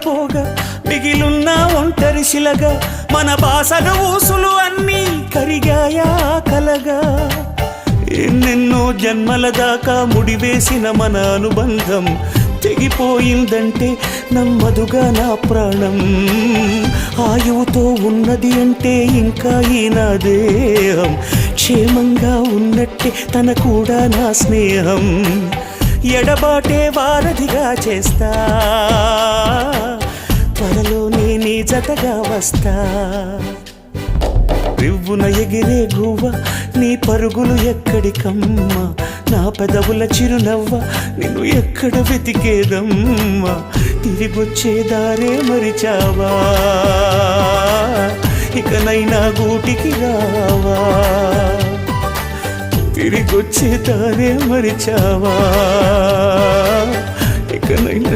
పోగా మిగిలున్న ఒంటరి శిలగా మన బాసలు ఊసులు అన్నీ కరిగాయా కలగా ఎన్నెన్నో జన్మల దాకా ముడివేసిన మన అనుబంధం తెగిపోయిందంటే నమ్మదుగా నా ప్రాణం ఆయువుతో ఉన్నది అంటే ఇంకా ఈ నా దేహం క్షేమంగా ఉన్నట్టే తన కూడా నా స్నేహం ఎడబాటే వారధిగా చేస్తా త్వరలోనే నీ జతగా వస్తా రివ్వున ఎగిరే గువ్వ నీ పరుగులు ఎక్కడికమ్మా నా పెదవుల చిరునవ్వ నిన్ను ఎక్కడ వెతికేదమ్మా తిరిగొచ్చే దారే మరిచావా ఇకనైనా గూటికి రావా తిరిగొచ్చే దారే మరిచావా ఇకనైనా